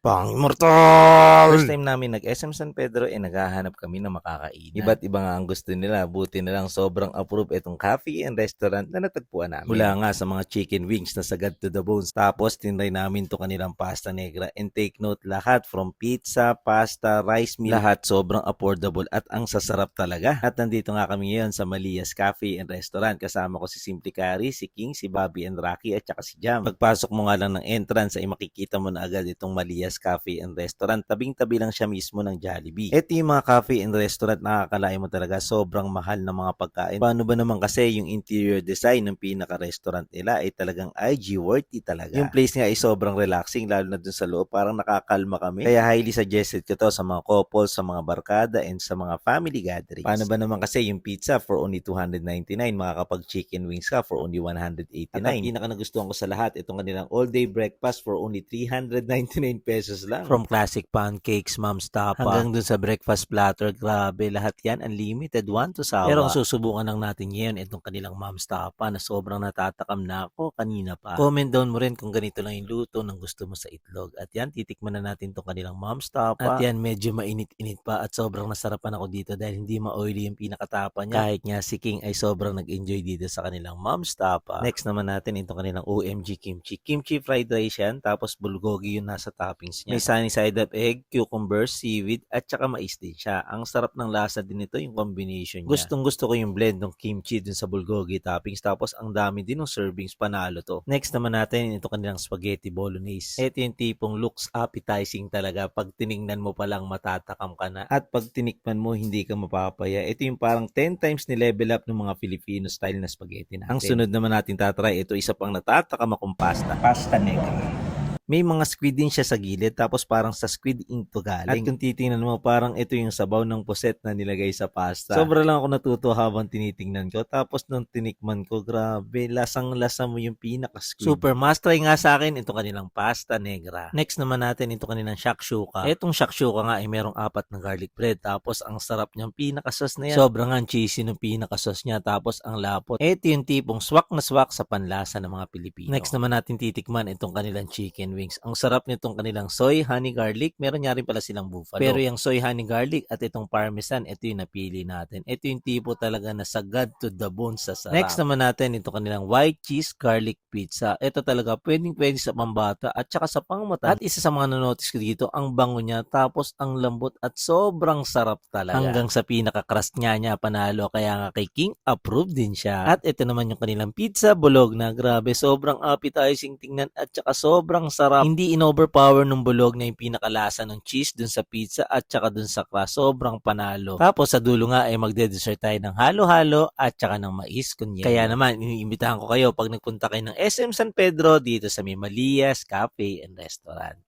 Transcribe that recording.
Pang-immortal! First time namin nag-SM San Pedro, naghahanap kami ng makakainan. Iba't iba nga ang gusto nila. Buti na lang sobrang approve itong cafe and restaurant na natagpuan namin. Mula nga sa mga chicken wings na sagad to the bones. Tapos tinry namin to kanilang pasta negra. And take note, lahat from pizza, pasta, rice meal, lahat sobrang affordable at ang sasarap talaga. At nandito nga kami ngayon sa Malias Cafe and Restaurant. Kasama ko si Simply Carry, si King, si Bobby and Rocky at saka si Jam. Pagpasok mo nga lang ng entrance ay makikita mo na agad itong Malias Cafe and Restaurant. Tabing-tabi lang siya mismo ng Jollibee. Ito yung mga cafe and restaurant, nakakalain mo talaga sobrang mahal ng mga pagkain. Paano ba naman kasi yung interior design ng pinaka-restaurant nila ay talagang IG worthy talaga. Yung place nga ay sobrang relaxing, lalo na dun sa loob, parang nakakalma kami. Kaya highly suggested ko to sa mga couples, sa mga barkada, and sa mga family gatherings. Paano ba naman kasi yung pizza for only 299, makakapag chicken wings ka for only 189. At ang pinaka nagustuhan ko sa lahat, itong kanilang all-day breakfast for only 399 pesos lang. From classic pancakes, mom's tapa, hanggang dun sa breakfast platter, grabe, lahat yan unlimited, one to sawa. Pero ang susubukan lang natin ngayon, itong kanilang mom's tapa na sobrang natatakam na ako kanina pa. Comment down mo rin kung ganito lang yung luto ng gusto mo sa itlog. At yan, titikman na natin itong kanilang mom's tapa. At yan, medyo mainit-init pa at sobrang nasarapan ako dito dahil hindi ma-oily yung pinakatapa niya. Kahit nga si King ay sobrang nag-enjoy dito sa kanilang mom's tapa. Next naman natin itong kanilang OMG kimchi. Kimchi fried rice yan, tapos bulgogi yung nasa toppings niya. May sunny side up egg, cucumber, seaweed, at saka mais din siya. Ang sarap ng lasa din nito, yung combination niya. Gustong gusto ko yung blend ng kimchi dun sa bulgogi toppings, tapos ang dami din ng servings, panalo to. Next naman natin ito kanilang spaghetti bolognese. Ito yung tipong looks appetizing talaga. Pag tiningnan mo palang matatakam ka na, at pag tinikman mo hindi ka mapapaya. Ito yung parang 10 times ni level up ng mga Filipino style na spaghetti natin. Ang sunod naman natin tatry, ito isa pang natatakam akong pasta negra. May mga squid din siya sa gilid, tapos parang sa squid ink to galing. At kung titingnan mo, parang ito yung sabaw ng puset na nilagay sa pasta. Sobra lang ako natuto habang tinitingnan ko. Tapos nung tinikman ko, grabe, lasang-lasa mo yung pinaka-squid. Super must try nga sa akin ito kanilang pasta negra. Next naman natin ito kanilang shakshuka. Etong shakshuka nga ay merong 4 na garlic bread. Tapos ang sarap niyang pinaka-sauce na yan. Sobrang ang cheesy ng pinaka-sauce niya. Tapos ang lapot. Ito yung tipong swak na swak sa panlasa ng mga Pilipino. Next naman natin titikman itong kanilang chicken wings. Ang sarap nitong kanilang soy, honey, garlic. Meron nga rin pala silang buffalo. Pero yung soy, honey, garlic at itong parmesan, ito yung napili natin. Ito yung tipo talaga na sagad to the bone sa sarap. Next naman natin itong kanilang white cheese garlic pizza. Ito talaga pwedeng-pwede sa pambata at saka sa pangmata. At isa sa mga nanotice ko dito, ang bango niya, tapos ang lambot at sobrang sarap talaga. Hanggang sa pinaka-crust niya panalo. Kaya nga kay King, approved din siya. At ito naman yung kanilang pizza, bulog na. Grabe, sobrang appetizing tingnan at saka sobrang sarap. Hindi in-overpower ng bulog na yung pinakalasa ng cheese dun sa pizza at saka dun sa crust. Sobrang panalo. Tapos sa dulo nga ay magde-dessert tayo ng halo-halo at saka ng mais kunyero. Kaya naman, iniimbitahan ko kayo pag nagpunta kayo ng SM San Pedro dito sa Malias Cafe and Restaurant.